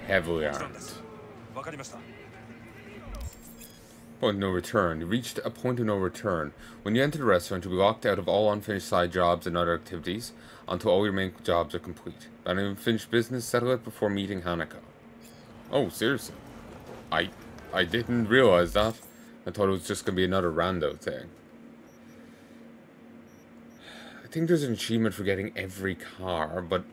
Heavily armed. Point of no return. You reached a point of no return. When you enter the restaurant, you'll be locked out of all unfinished side jobs and other activities until all your main jobs are complete. But unfinished business, settle it before meeting Hanako. Oh, seriously? I didn't realize that. I thought it was just going to be another rando thing. I think there's an achievement for getting every car, but...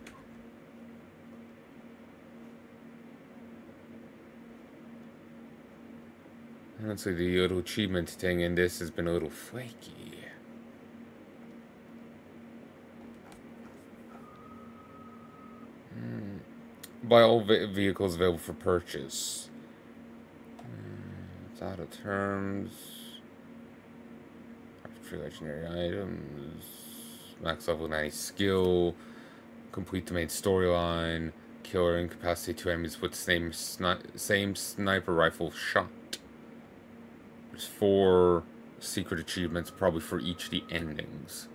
honestly, the little achievement thing in this has been a little flaky. Buy all vehicles available for purchase. It's out of terms. Free legendary items. Max level 90 skill. Complete the main storyline. Killer incapacitate 2 enemies with same sniper rifle shot. There's 4 secret achievements, probably for each of the endings.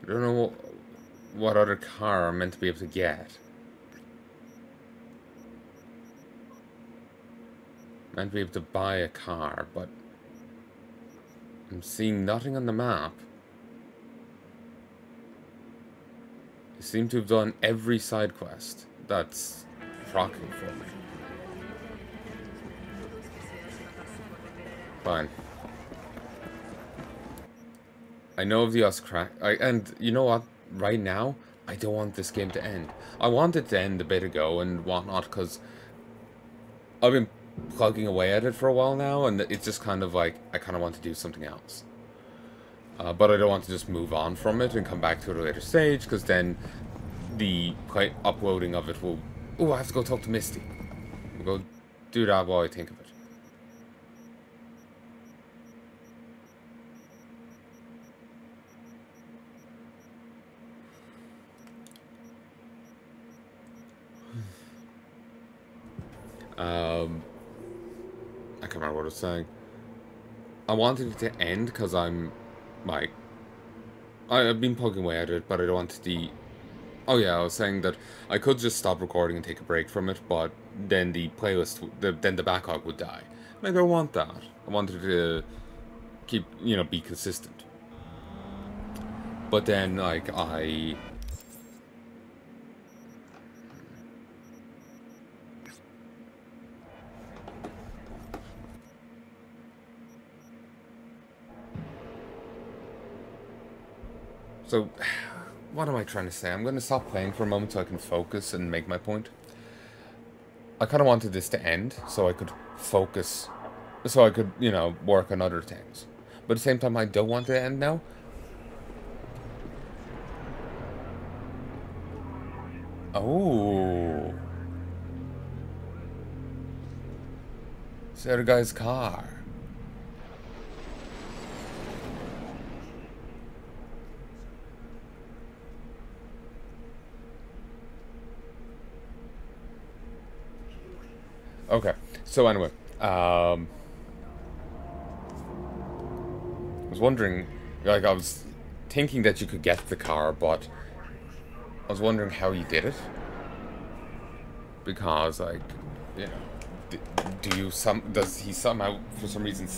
I don't know what other car I'm meant to be able to get. I'm meant to be able to buy a car, but I'm seeing nothing on the map. You seem to have done every side quest. That's shocking for me. Fine. I know of the US crack, and you know what? Right now, I don't want this game to end. I want it to end a bit ago and whatnot, because I've been plugging away at it for a while now, and it's just kind of like, I kind of want to do something else. But I don't want to just move on from it and come back to it at a later stage, because then the uploading of it will... oh, I have to go talk to Misty. We'll go do that while I think of it. I can't remember what I was saying. I wanted it to end because I'm, like... I've been poking away at it, but I don't want the... oh yeah, I was saying that I could just stop recording and take a break from it, but then the playlist, then the backlog would die. And I don't want that. I wanted to keep, you know, be consistent. But then, like, so, what am I trying to say? I'm going to stop playing for a moment so I can focus and make my point. I kind of wanted this to end so I could focus, so I could, you know, work on other things. But at the same time, I don't want it to end now. Oh. It's the other guy's car. Okay, so anyway, I was wondering, like, I was thinking that you could get the car, but I was wondering how you did it. Because, like, you know, does he somehow, for some reason,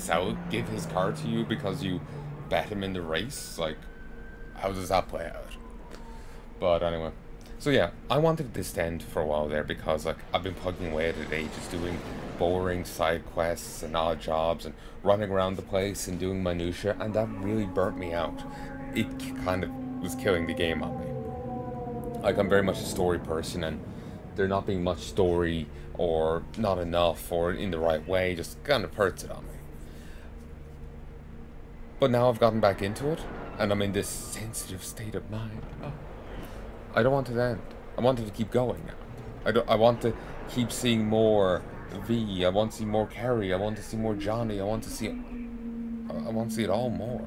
give his car to you because you bet him in the race? Like, how does that play out? But anyway. So yeah, I wanted this to end for a while there because, like, I've been plugging away at it ages, doing boring side quests and odd jobs and running around the place and doing minutia, and that really burnt me out. It kind of was killing the game on me. Like, I'm very much a story person, and there not being much story or not enough or in the right way just kind of hurts it on me. But now I've gotten back into it, and I'm in this sensitive state of mind. Oh. I don't want it to end. I want it to keep going now. I want to keep seeing more V. I want to see more Carrie. I want to see more Johnny. I want to see it all more.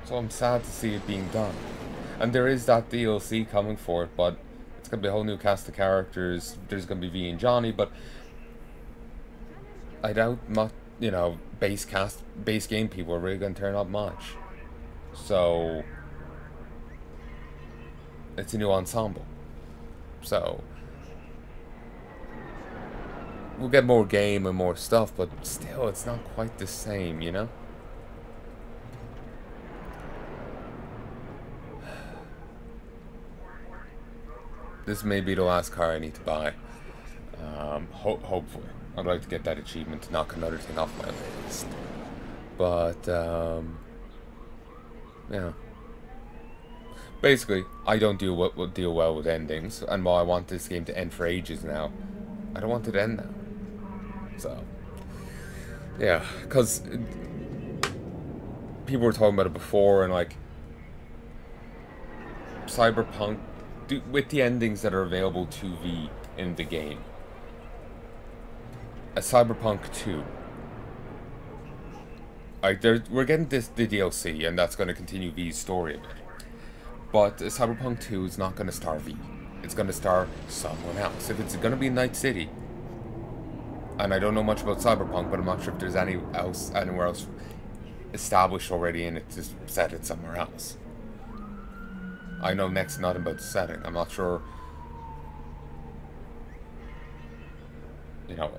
So I'm sad to see it being done. And there is that DLC coming for it, but It's gonna be a whole new cast of characters. There's gonna be V and Johnny, but I doubt much. You know, base game people are really gonna turn up much. So it's a new ensemble. So we'll get more game and more stuff, but still, it's not quite the same, you know? This may be the last car I need to buy. Hopefully. I'd like to get that achievement to knock another thing off my list. But, yeah. Basically, I don't deal well with endings, and while I want this game to end for ages now, I don't want it to end now. So, yeah, because people were talking about it before, and like, Cyberpunk, with the endings that are available to V in the game, a Cyberpunk 2, like, we're getting the DLC, and that's going to continue V's story a bit. But Cyberpunk 2 is not going to star V. It's going to star someone else. If it's going to be Night City, and I don't know much about Cyberpunk, but I'm not sure if there's anywhere else established already in it to set it somewhere else. I know next to nothing about the setting. I'm not sure. You know,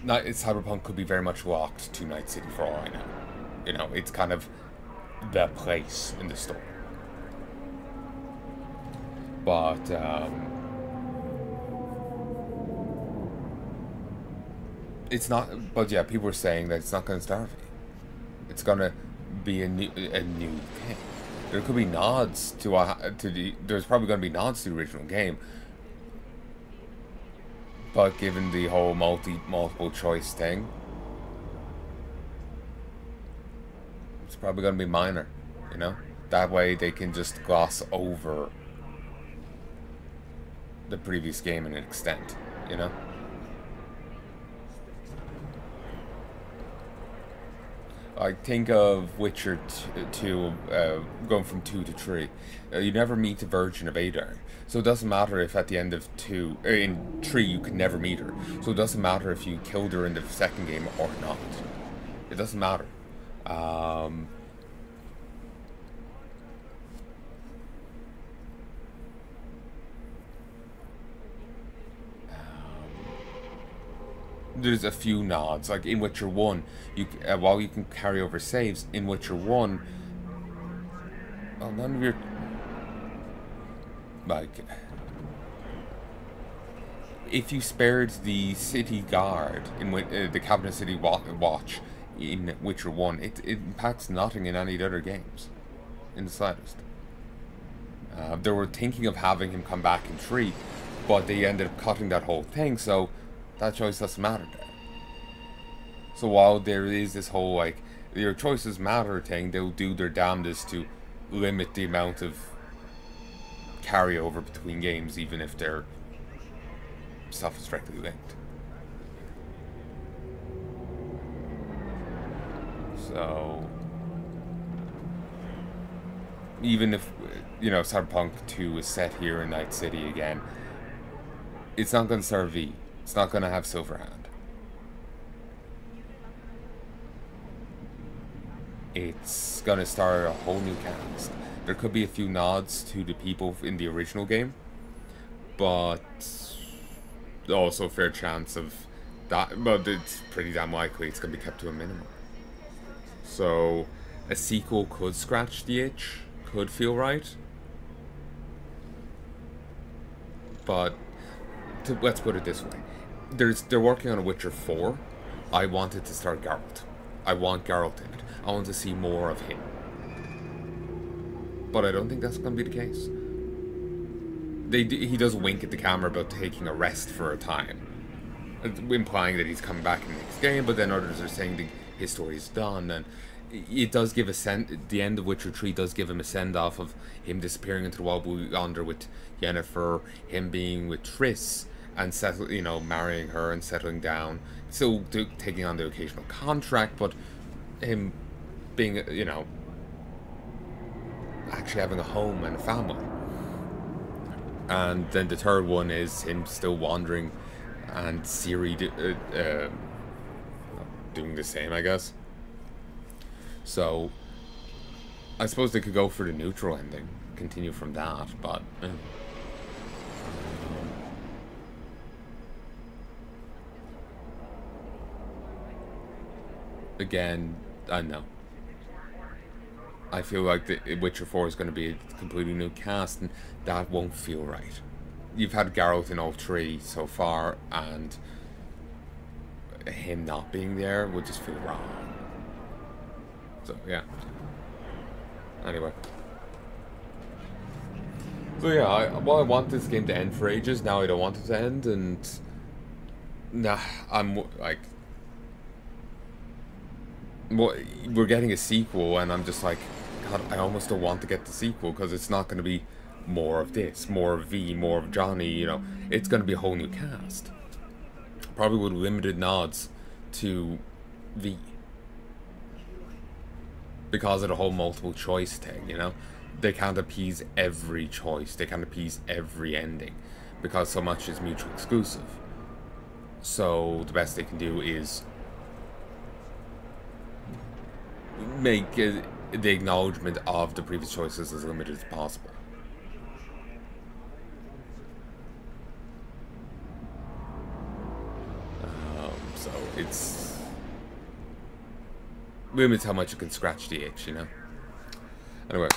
Cyberpunk could be very much locked to Night City for all I know. You know, it's kind of the place in the story. But, it's not, but yeah, people are saying that it's not going to star V. It's going to be a new thing. There could be nods there's probably going to be nods to the original game. But given the whole multiple choice thing, it's probably going to be minor, you know? That way they can just gloss over the previous game in an extent, you know? I think of Witcher 2, going from 2 to 3. You never meet the Virgin of Adar. So it doesn't matter if at the end of 2, in 3 you could never meet her. So it doesn't matter if you killed her in the second game or not. It doesn't matter. There's a few nods, like in Witcher 1, while you can carry over saves, in Witcher 1, well, none of your, like, if you spared the city guard, in the Cabinet City Watch in Witcher 1, it impacts nothing in any of the other games, in the slightest. They were thinking of having him come back in 3, but they ended up cutting that whole thing, so that choice doesn't matter there. So while there is this whole, like, your choices matter thing, they'll do their damnedest to limit the amount of carryover between games, even if their stuff is directly linked. So, even if, you know, Cyberpunk 2 is set here in Night City again, it's not going to star V. It's not going to have Silverhand. It's going to star a whole new cast. There could be a few nods to the people in the original game, but also a fair chance of that, but it's pretty damn likely it's going to be kept to a minimum. So a sequel could scratch the itch, could feel right, but let's put it this way. They're working on a Witcher 4. I want it to start Geralt. I want Geralt in it. I want to see more of him. But I don't think that's going to be the case. He does wink at the camera about taking a rest for a time, implying that he's coming back in the next game, but then others are saying that his story is done, and it does give the end of Witcher 3 does give him a send-off of him disappearing into the Wild Blue Yonder with Yennefer, him being with Triss, and marrying her and settling down, still taking on the occasional contract, but him being, actually having a home and a family. And then the third one is him still wandering, and Siri doing the same, I guess. So I suppose they could go for the neutral ending, continue from that, but again, I don't know. I feel like the Witcher 4 is going to be a completely new cast, and that won't feel right. You've had Geralt in all three so far, and him not being there would just feel wrong. So, yeah. Anyway. So, yeah, I want this game to end for ages. Now I don't want it to end, and nah, I'm, like... we're getting a sequel, and I'm just like, God, I almost don't want to get the sequel, because it's not going to be more of this, more of V, more of Johnny, you know. It's going to be a whole new cast. Probably with limited nods to V. Because of the whole multiple choice thing, you know. They can't appease every choice. They can't appease every ending. Because so much is mutually exclusive. So the best they can do is make the acknowledgement of the previous choices as limited as possible. So it's limits how much you can scratch the itch, you know. Anyway,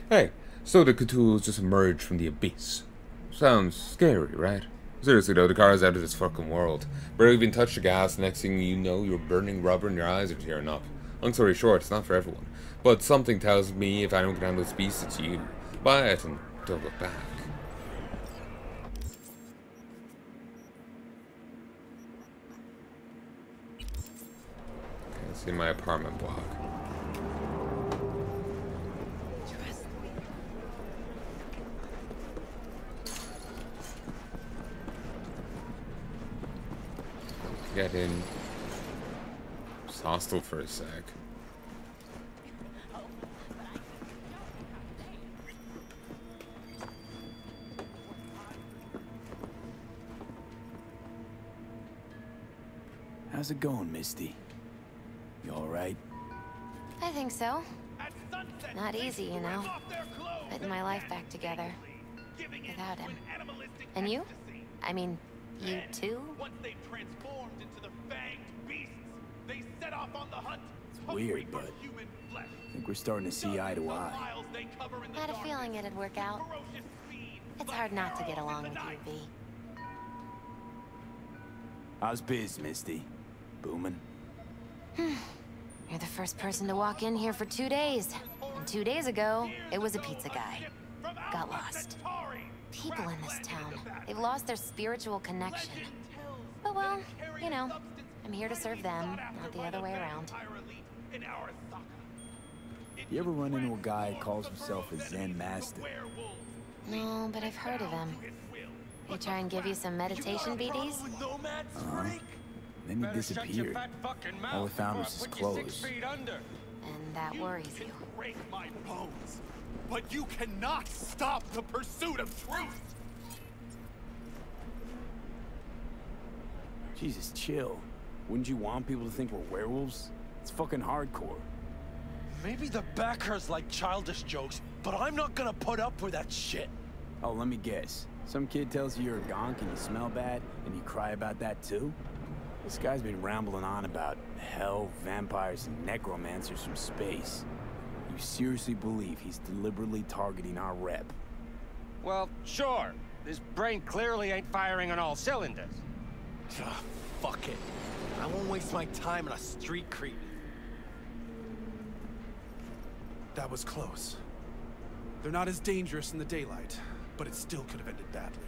hey, so the Cthulhu just emerged from the abyss. Sounds scary, right? Seriously though, the car is out of this fucking world. Barely even touched the gas, next thing you know, you're burning rubber and your eyes are tearing up. Long story short, it's not for everyone. But something tells me if I don't get handle this beast, it's you. Buy it and don't look back. Okay, let's see my apartment block. Get in. It's hostile for a sec. How's it going, Misty? You alright? I think so. Not easy, you know. Putting my life back together. Without him. And you? I mean, you too? Once they transformed into the fanged beasts, they set off on the hunt. It's weird, but I think we're starting to see eye to eye. I had a feeling it'd work out. It's hard not to get along with you, V. How's biz, Misty? Booming? You're the first person to walk in here for 2 days. And 2 days ago, it was a pizza guy. Got lost. People in this town, they've lost their spiritual connection. But well, you know, I'm here to serve them, not the other way around. You ever run into a guy who calls himself a Zen master? No, but I've heard of him. They try and give you some meditation BDs? Then he disappeared. All we found was his clothes. And that worries you. Break my bones, but you cannot stop the pursuit of truth. Jesus, chill. Wouldn't you want people to think we're werewolves? It's fucking hardcore. Maybe the backers like childish jokes, but I'm not gonna put up with that shit. Oh, let me guess. Some kid tells you you're a gonk and you smell bad, and you cry about that too? This guy's been rambling on about hell, vampires, and necromancers from space. You seriously believe he's deliberately targeting our rep? Well, sure. His brain clearly ain't firing on all cylinders. Ugh, fuck it. I won't waste my time on a street creep. That was close. They're not as dangerous in the daylight, but it still could have ended badly.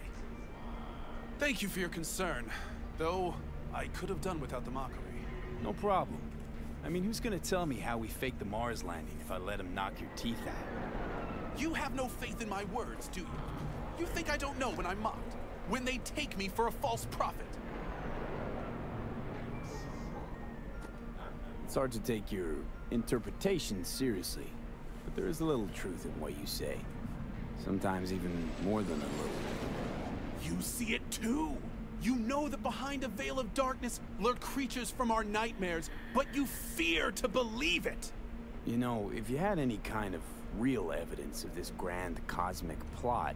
Thank you for your concern, though I could have done without the mockery. No problem. I mean, who's gonna tell me how we faked the Mars landing if I let him knock your teeth out? You have no faith in my words, do you? You think I don't know when I'm mocked? When they take me for a false prophet? It's hard to take your interpretation seriously, but there is a little truth in what you say. Sometimes even more than a little. You see it too! You know that behind a veil of darkness lurk creatures from our nightmares, but you fear to believe it! You know, if you had any kind of real evidence of this grand cosmic plot...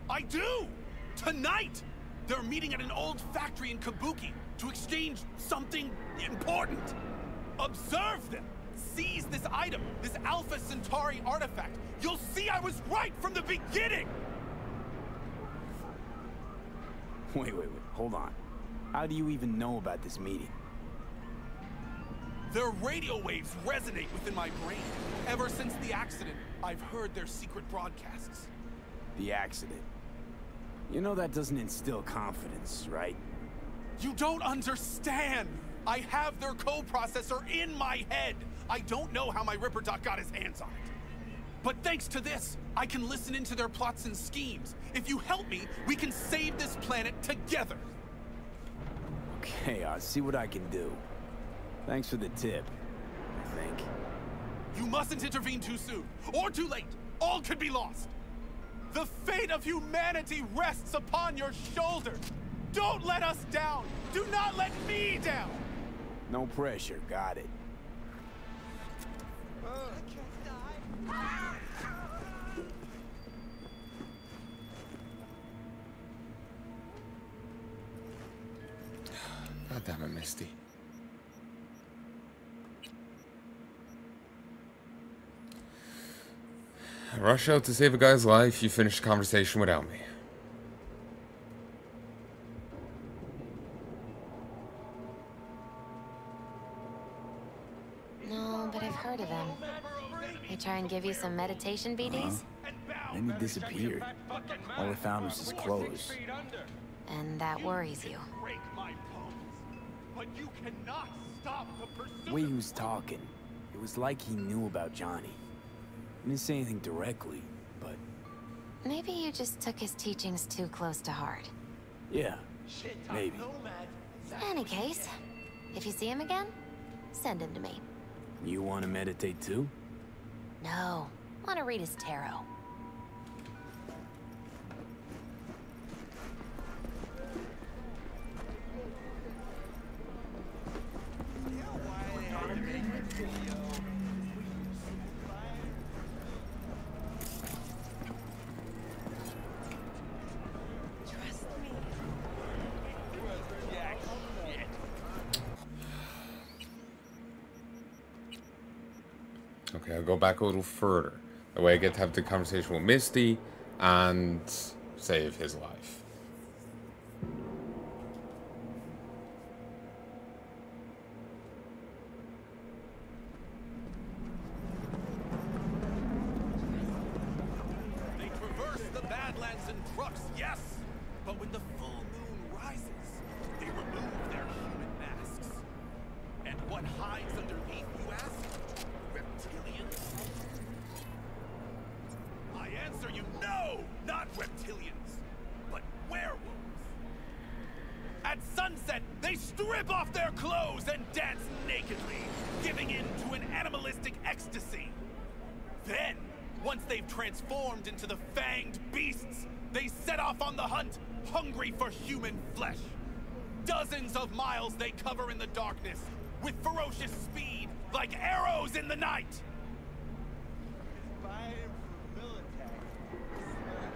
I do! Tonight! They're meeting at an old factory in Kabuki to exchange something important. Observe them! Seize this item, this Alpha Centauri artifact. You'll see I was right from the beginning! Wait, hold on. How do you even know about this meeting? Their radio waves resonate within my brain. Ever since the accident, I've heard their secret broadcasts. The accident. You know that doesn't instill confidence, right? You don't understand! I have their coprocessor in my head! I don't know how my Ripper Doc got his hands on it. But thanks to this, I can listen into their plots and schemes. If you help me, we can save this planet together! Okay, I'll see what I can do. Thanks for the tip, I think. You mustn't intervene too soon, or too late. All could be lost. The fate of humanity rests upon your shoulders. Don't let us down. Do not let me down. No pressure, got it. God damn it, Misty. I rush out to save a guy's life. You finish the conversation without me. No, but I've heard of them. They try and give you some meditation BDs? Then he disappeared. All I found was his clothes. And that worries you. Break my bones, but you cannot stop the pursuit. The way he was talking, it was like he knew about Johnny. He didn't say anything directly, but... Maybe you just took his teachings too close to heart. yeah, maybe. In any case, if you see him again, send him to me. You want to meditate too? No, want to read his tarot. Okay, I'll go back a little further. That way I get to have the conversation with Misty and save his life. They traverse the Badlands in trucks, yes! But when the full moon rises, they remove their human masks. And what hides underneath, you ask? Reptilians? I answer you, no! Not reptilians, but werewolves. At sunset, they strip off their clothes and dance nakedly, giving in to an animalistic ecstasy. Then, once they've transformed into the fanged beasts, they set off on the hunt, hungry for human flesh. Dozens of miles they cover in the darkness, with ferocious speed, like arrows in the night.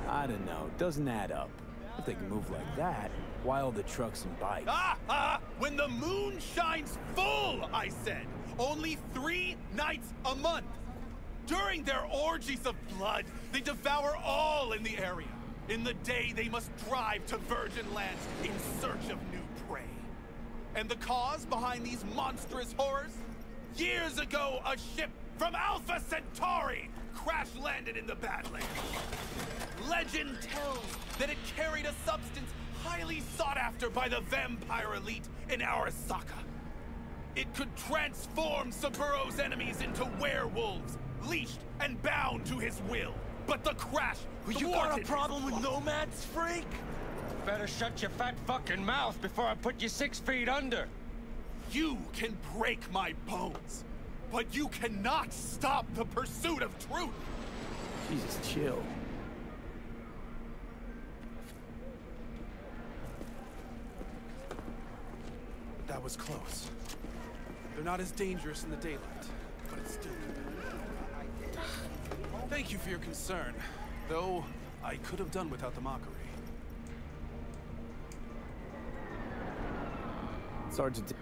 I don't know, doesn't add up. If they can move like that, why all the trucks and bikes? When the moon shines full, I said. Only 3 nights a month. During their orgies of blood, they devour all in the area. In the day, they must drive to virgin lands in search of new prey. And the cause behind these monstrous horrors? Years ago, a ship from Alpha Centauri crash-landed in the Badlands. Legend tells that it carried a substance highly sought after by the vampire elite in Arasaka. It could transform Saburo's enemies into werewolves, leashed and bound to his will. But the crash You got a problem with nomads, freak? Better shut your fat fucking mouth before I put you 6 feet under. You can break my bones, but you cannot stop the pursuit of truth. Jesus, chill. was close. They're not as dangerous in the daylight, but it's still good. Thank you for your concern, though I could have done without the mockery. It's hard to do.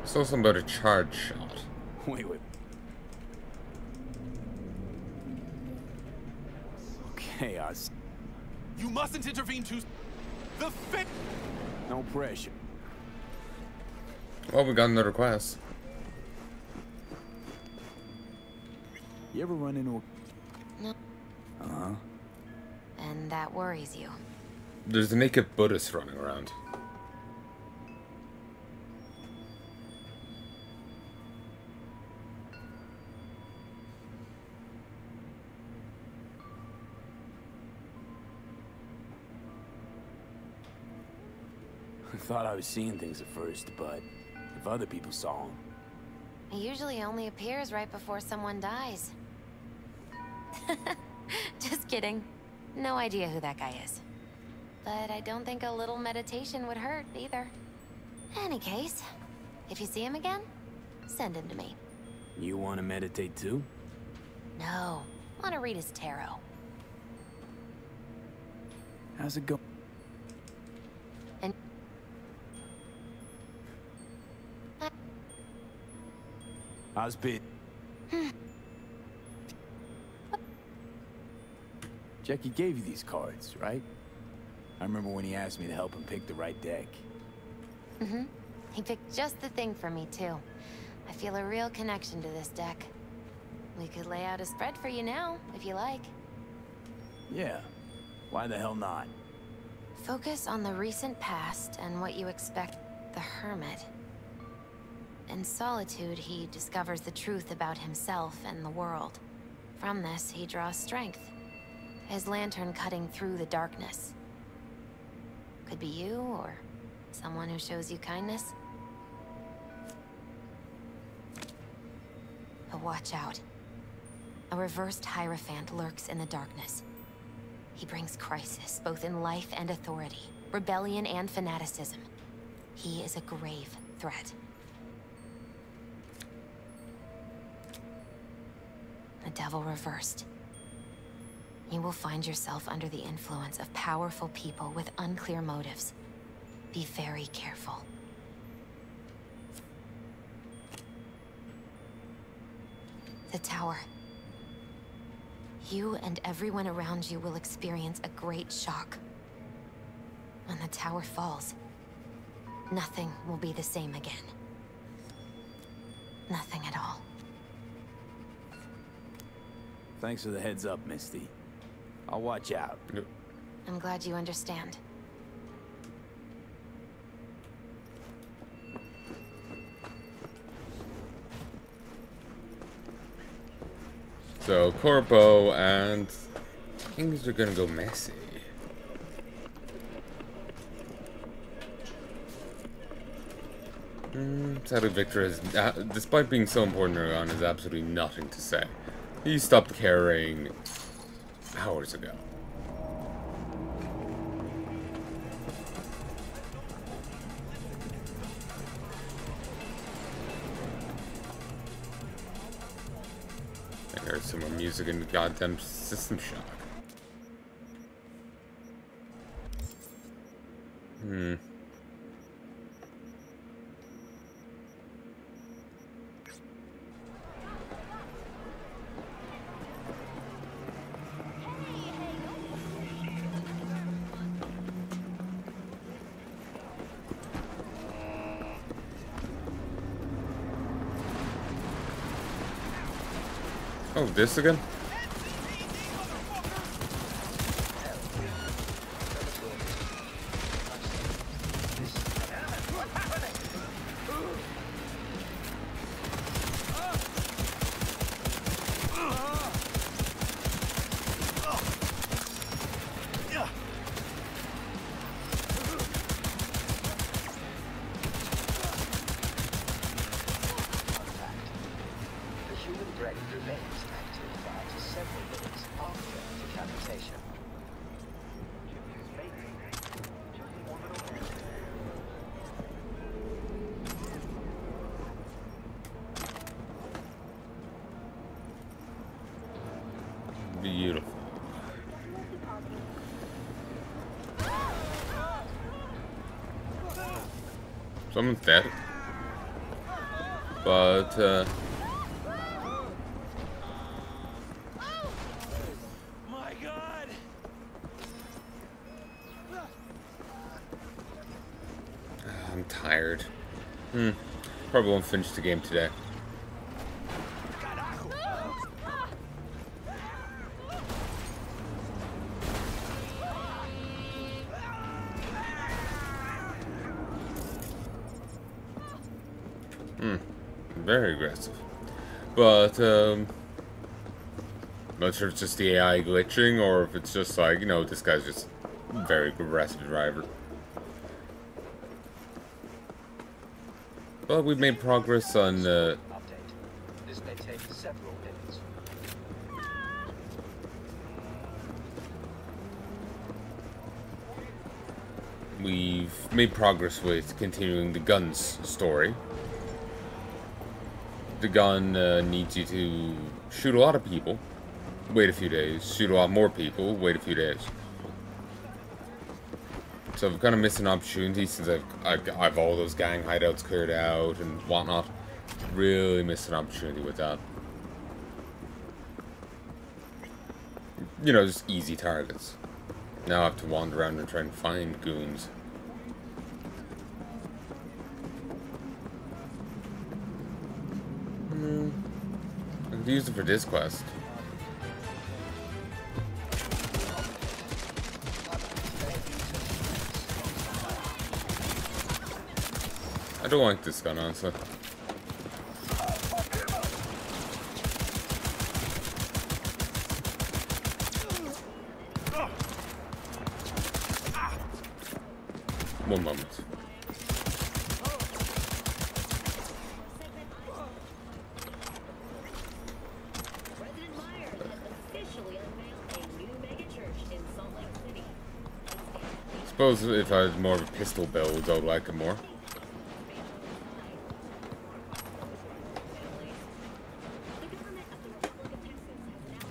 Saw something about a charge shot. Wait. Okay, You mustn't intervene too. The fit. no pressure. Well, we got another quest. You ever run into a... No. Uh-huh. And that worries you. There's a naked Buddhist running around. I thought I was seeing things at first, but if other people saw him... He usually only appears right before someone dies. Just kidding. No idea who that guy is. But I don't think a little meditation would hurt, either. Any case, if you see him again, send him to me. You want to meditate too? No, I want to read his tarot. How's it go? And... How's bit? Jackie gave you these cards, right? I remember when he asked me to help him pick the right deck. Mm-hmm. He picked just the thing for me, too. I feel a real connection to this deck. We could lay out a spread for you now, if you like. Yeah. Why the hell not? Focus on the recent past and what you expect the Hermit. In solitude, he discovers the truth about himself and the world. From this, he draws strength. His lantern cutting through the darkness. Could be you, or someone who shows you kindness. But watch out. A reversed Hierophant lurks in the darkness. He brings crisis, both in life and authority, rebellion and fanaticism. He is a grave threat. The devil reversed. You will find yourself under the influence of powerful people with unclear motives. Be very careful. The tower. You and everyone around you will experience a great shock. When the tower falls, nothing will be the same again. Nothing at all. Thanks for the heads up, Misty. I'll watch out. Yep. I'm glad you understand. So, Corpo and things are gonna go messy. Sadly, Victor has, despite being so important early on, has absolutely nothing to say. He stopped caring hours ago. I heard some more music in the goddamn System Shock. Oh, this again? Beautiful. Someone's dead. But, My God! I'm tired. Probably won't finish the game today. Very aggressive. But, not sure if it's just the AI glitching or if it's just like, you know, this guy's just a very aggressive driver. But we've made progress on, This may take several minutes. we've made progress with continuing the gun's story. The gun needs you to shoot a lot of people, wait a few days, shoot a lot more people, wait a few days. So I've kind of missed an opportunity since I've all those gang hideouts cleared out and whatnot. Really missed an opportunity with that. You know, just easy targets. Now I have to wander around and try and find goons. I could use it for this quest. I don't like this gun, honestly. One moment. Suppose if I had more of a pistol build, I'd like it more.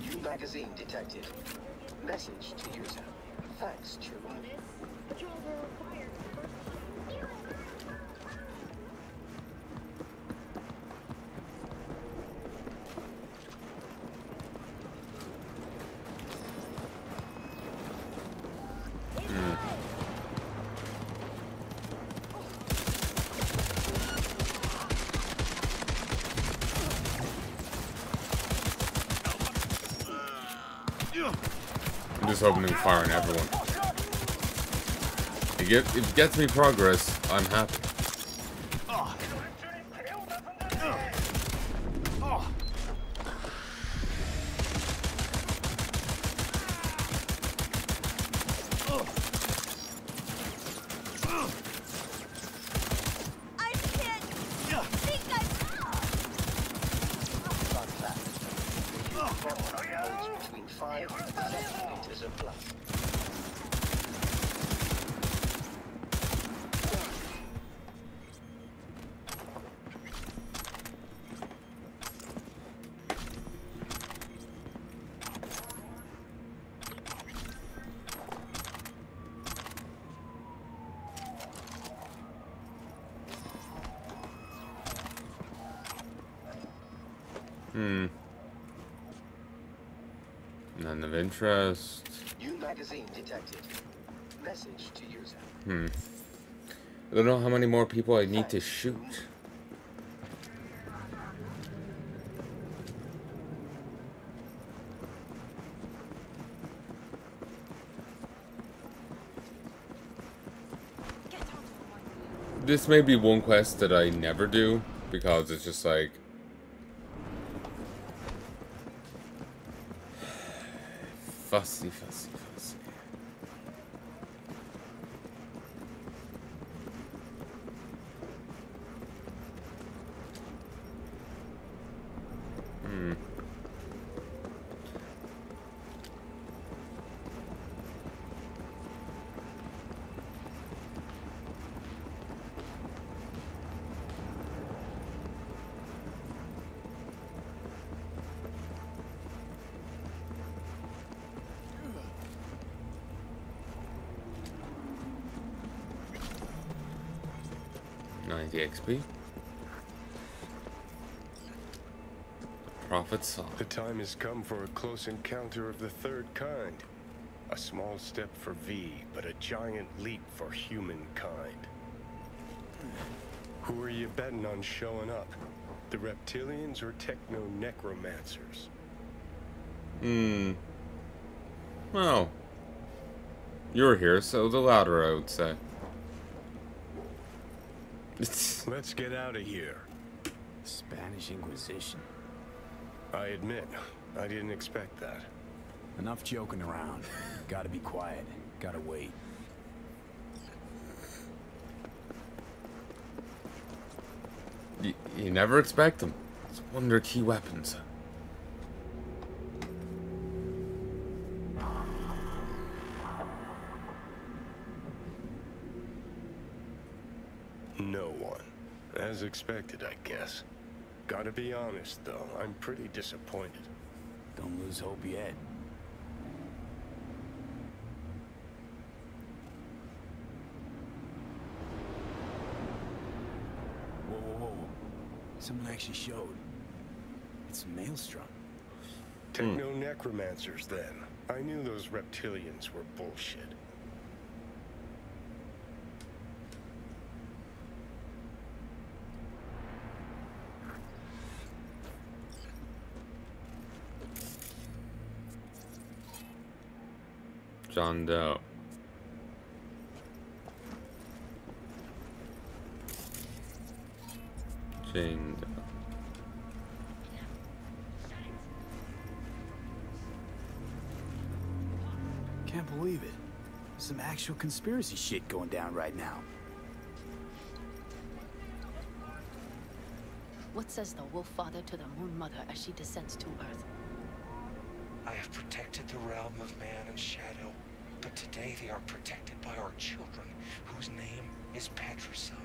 New magazine detected. Message to user. Thanks, True. I'm just opening fire on everyone. If it gets me progress, I'm happy. Between 5 and 7 meters of blood. None of interest. New magazine detected. Message to user. I don't know how many more people I need to shoot. This may be one quest that I never do, because it's just like... fussy. 90 XP. Prophet's Song. The time has come for a close encounter of the third kind. A small step for V, but a giant leap for humankind. Who are you betting on showing up? The reptilians or techno-necromancers? Well, you're here, so the latter, I would say. Let's get out of here. Spanish Inquisition. I admit, I didn't expect that. Enough joking around. Gotta be quiet. Gotta wait. You never expect them. It's one of their key weapons. No one. As expected, I guess. Gotta be honest, though, I'm pretty disappointed. Don't lose hope yet. Whoa, whoa, whoa. Someone actually showed. It's a maelstrom. Techno-necromancers, then. I knew those reptilians were bullshit. John Doe. Jane Doe. Can't believe it. Some actual conspiracy shit going down right now. What says the Wolf Father to the Moon Mother as she descends to Earth? I have protected the realm of man and shadow, but today they are protected by our children, whose name is patricide.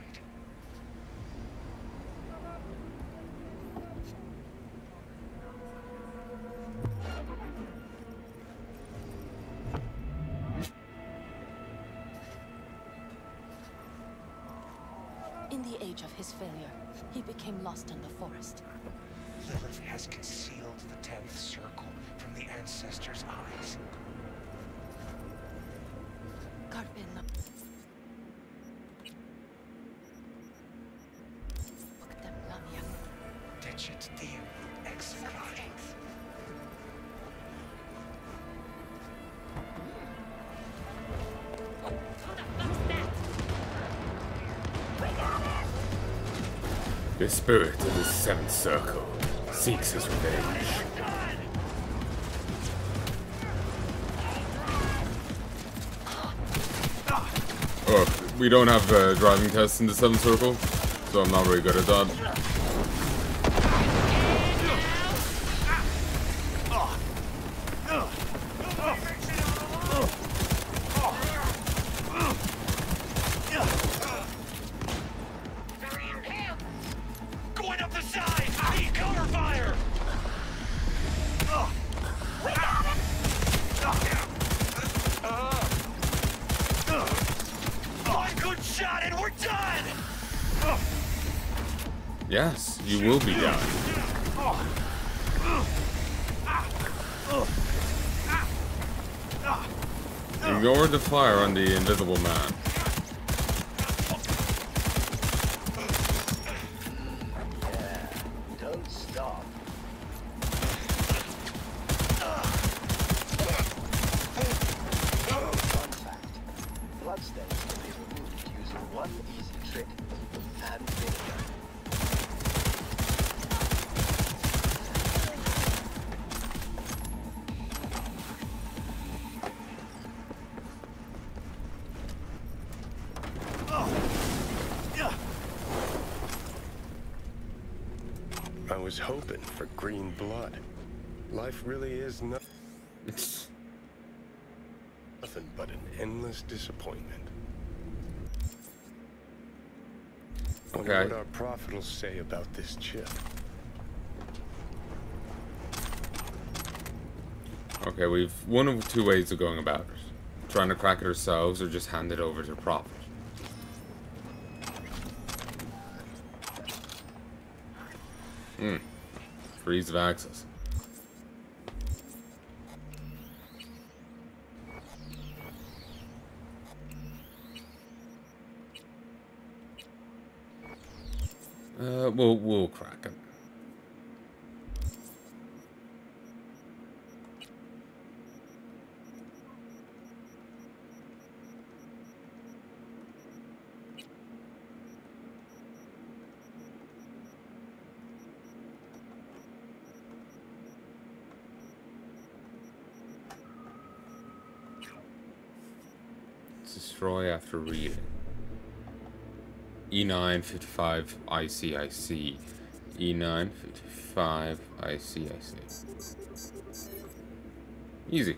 In the age of his failure, he became lost in the forest. Lilith has concealed the 10th circle from the ancestors' eyes. Carpena. Dicit Deum execrare. The spirit of the seventh circle seeks his revenge. Oh, we don't have driving tests in the seventh circle, so I'm not really good at that. Yes, you will be done. Ignore the fire on the invisible man. Don't stop. Fun fact. Bloodstains can be removed using one easy trick. And vinegar. I was hoping for green blood. Life really is nothing but an endless disappointment. Wonder Okay. what our prophet will say about this chip. Okay, we've one of two ways of going about it. Trying to crack it ourselves or just hand it over to Prophet. for ease of access. We'll crack it. Destroy after reading. E9 55 IC. E9 55 IC. Easy.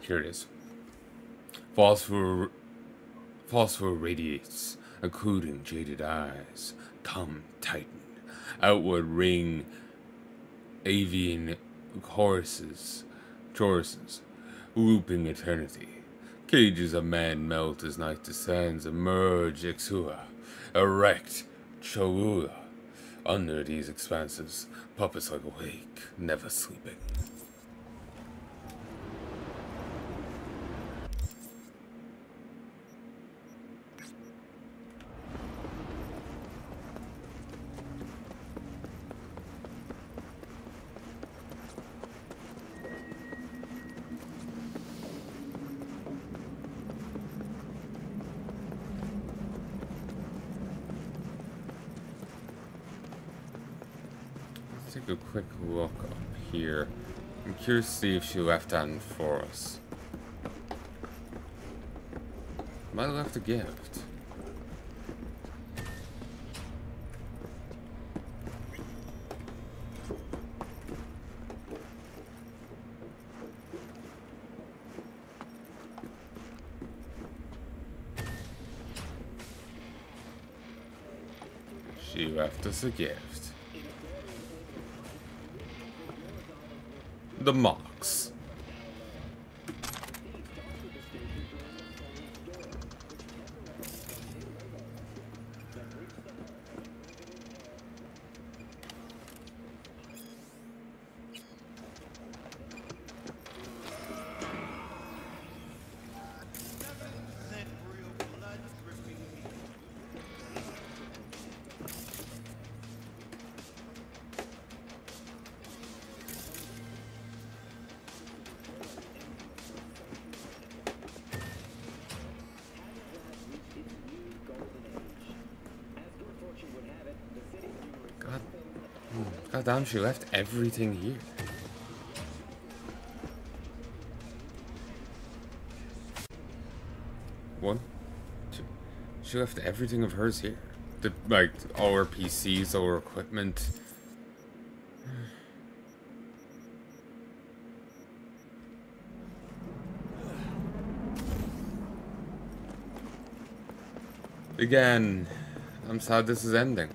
Here it is. Phosphor radiates, occluding jaded eyes. Come, Titan. Outward ring avian choruses, whooping eternity. Cages of men melt as night descends. Emerge, Exua. Erect, Cholula. Under these expanses, puppets like awake, never sleeping. Take a quick look up here. I'm curious to see if she left anything for us. Might have left a gift. She left us a gift. The Mox. God damn, she left everything here. One, two. She left everything of hers here. Like, all her PCs, all her equipment. Again, I'm sad this is ending.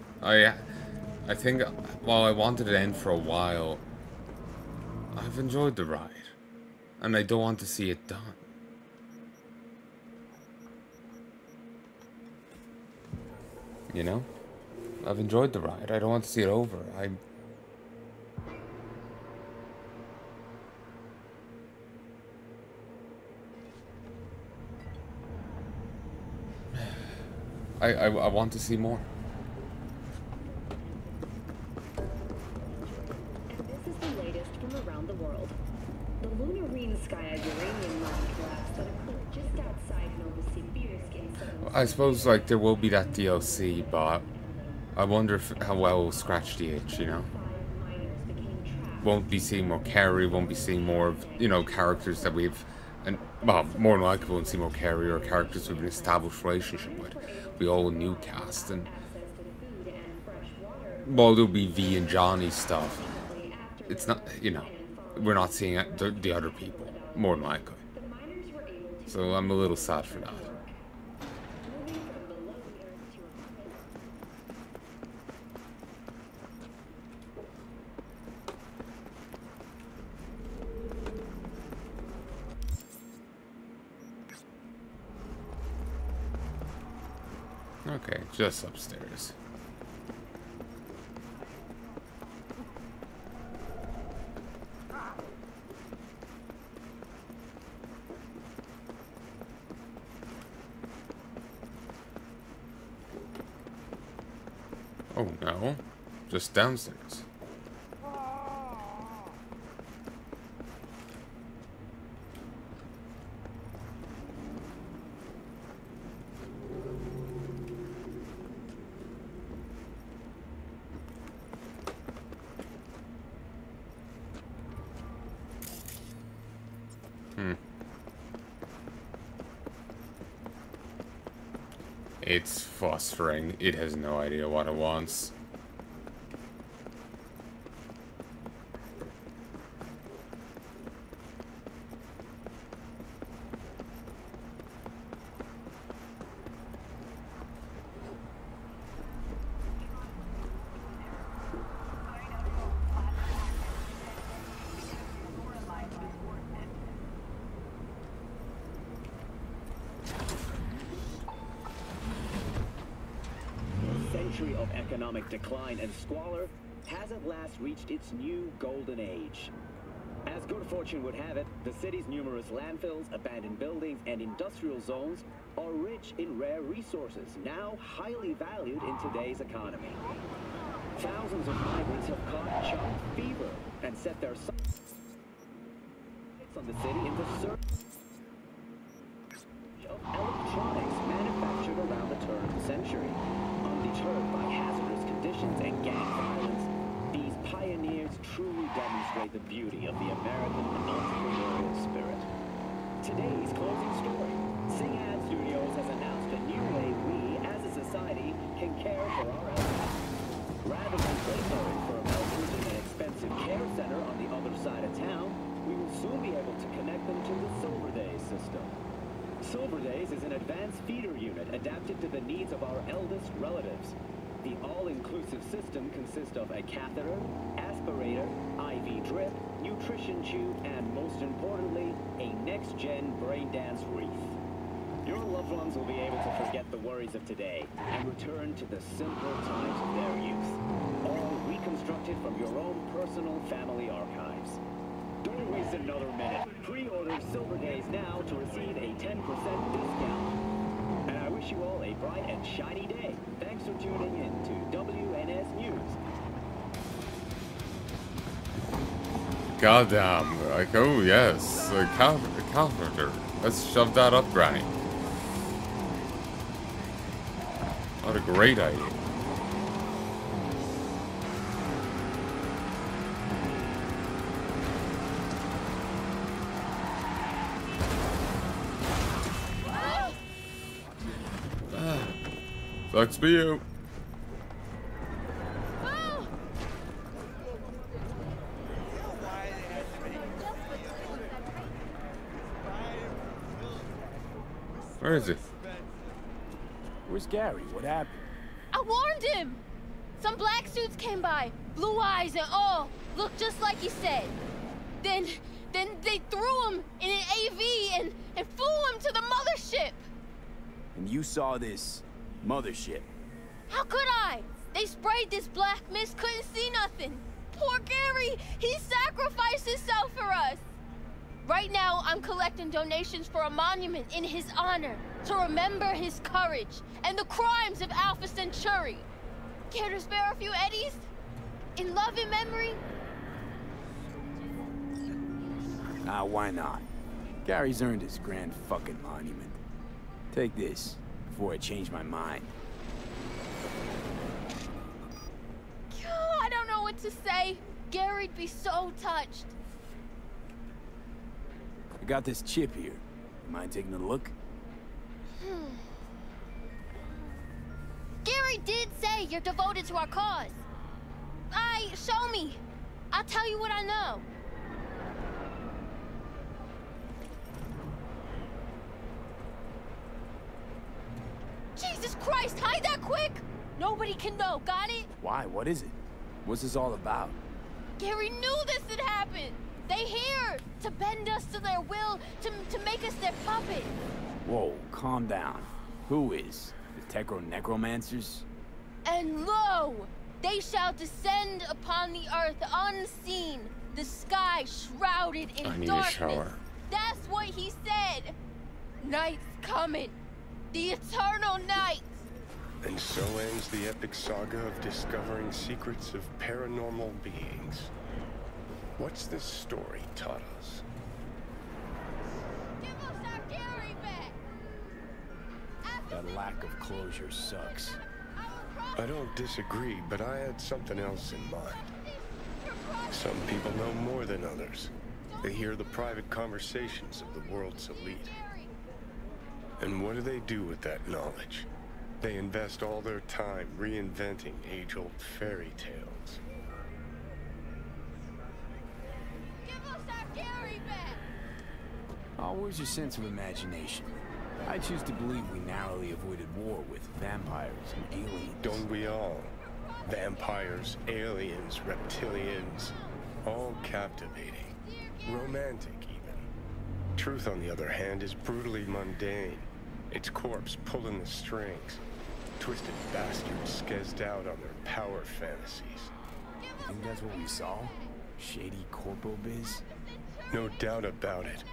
I think, while I wanted it to end for a while, I've enjoyed the ride, and I don't want to see it done. You know? I've enjoyed the ride. I don't want to see it over. I want to see more. And this is the latest from around the world. The lunar sky uranium mine collapse that occurred just outside Novosibirsk in southern. I suppose like there will be that DLC, but I wonder if, how well it'll scratch the itch, you know? Won't be seeing more Carrie, won't be seeing more of, you know, characters that we've, and well, more than likely won't see more Carrie or characters we've an established relationship with. We all new cast, and well, there'll be V and Johnny stuff. It's not, you know, we're not seeing the other people, more than likely. So I'm a little sad for that. Okay, just upstairs. Oh no, just downstairs. It's fostering. It has no idea what it wants. Of economic decline and squalor has at last reached its new golden age. As good fortune would have it, the city's numerous landfills, abandoned buildings, and industrial zones are rich in rare resources, now highly valued in today's economy. Thousands of migrants have caught chunk fever and set their sights on the city in the search of electronics manufactured around the turn of the century. Undeterred by hazardous conditions and gang violence, these pioneers truly demonstrate the beauty of the American entrepreneurial spirit. Today's closing story. Sing-Ad Studios has announced a new way we, as a society, can care for our elders. Rather than place our infirm elders in an expensive care center on the other side of town, we will soon be able to connect them to the Silver Days system. Silver Days is an advanced feeder unit adapted to the needs of our eldest relatives. The all-inclusive system consists of a catheter, aspirator, IV drip, nutrition tube, and most importantly, a next-gen brain dance wreath. Your loved ones will be able to forget the worries of today and return to the simpler times of their youth, all reconstructed from your own personal family archives. Don't waste another minute. Pre-order Silver Days now to receive a 10% discount. And I wish you all a bright and shiny day. Thanks for tuning in to WNS News. Goddamn, like, oh yes, a calendar. Let's shove that up, Granny. What a great idea. Sucks for you. Where is it? Where's Gary? What happened? I warned him! Some black suits came by, blue eyes and all, looked just like he said. Then they threw him in an AV and flew him to the mothership. And you saw this mothership? How could I? They sprayed this black mist, couldn't see nothing. Poor Gary, he sacrificed himself for us. Right now, I'm collecting donations for a monument in his honor to remember his courage and the crimes of Alpha Centauri. Care to spare a few eddies? In love and memory? Ah, why not? Gary's earned his grand fucking monument. Take this, before I change my mind. I don't know what to say. Gary'd be so touched. I got this chip here. You mind taking a look? Gary did say you're devoted to our cause. Show me. I'll tell you what I know. Jesus Christ, hide that quick! Nobody can know, got it? Why? What is it? What's this all about? Gary knew this had happened! They here to bend us to their will, to make us their puppet. Whoa, calm down. Who is? The Necromancers? And lo, they shall descend upon the earth unseen, the sky shrouded in I need darkness. a shower. That's what he said. Night's coming. The eternal night. And so ends the epic saga of discovering secrets of paranormal beings. What's this story taught us? Give us our Gary back. That lack of closure sucks. I don't disagree, but I had something else in mind. Some people know more than others. They hear the private conversations of the world's elite. And what do they do with that knowledge? They invest all their time reinventing age-old fairy tales. Give us our Gary back. Oh, where's your sense of imagination? I choose to believe we narrowly avoided war with vampires and aliens. Don't we all? Vampires, aliens, reptilians, all captivating. Romantic, even. Truth, on the other hand, is brutally mundane. Its corpse pulling the strings. Twisted bastards skezzed out on their power fantasies. Think that's what we saw? Shady corpo biz? No doubt about it.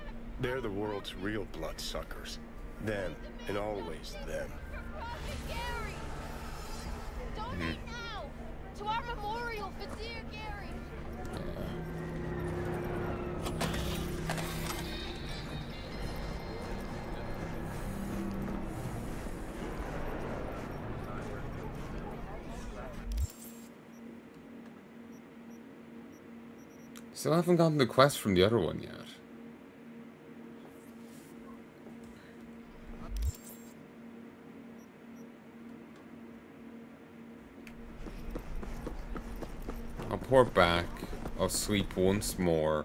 They're the world's real bloodsuckers. Them, and always them. Gary! Donate now! To our memorial for dear Gary! Still haven't gotten the quest from the other one yet. I'll port back, I'll sleep once more,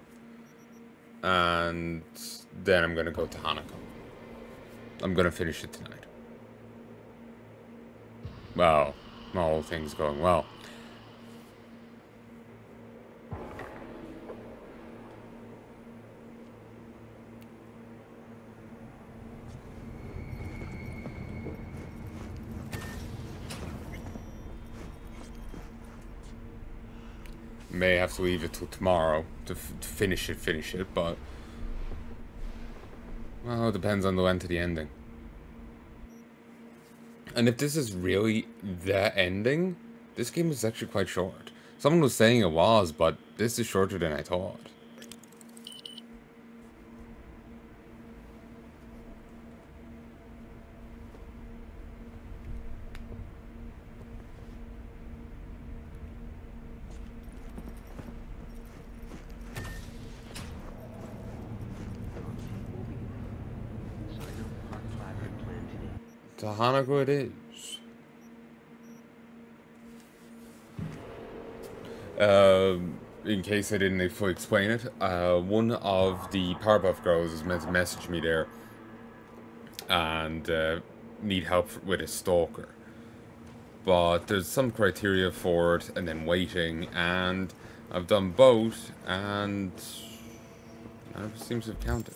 and then I'm gonna go to Hanako. I'm gonna finish it tonight. Well, all things going well. May have to leave it till tomorrow to finish it, but well, it depends on the length of the ending. And if this is really the ending, this game is actually quite short. Someone was saying it was, but this is shorter than I thought. To Hanako it is. In case I didn't fully explain it, one of the Powerpuff Girls is meant to message me there and need help with a stalker. But there's some criteria for it and then waiting, and I've done both, and Never seems to have counted.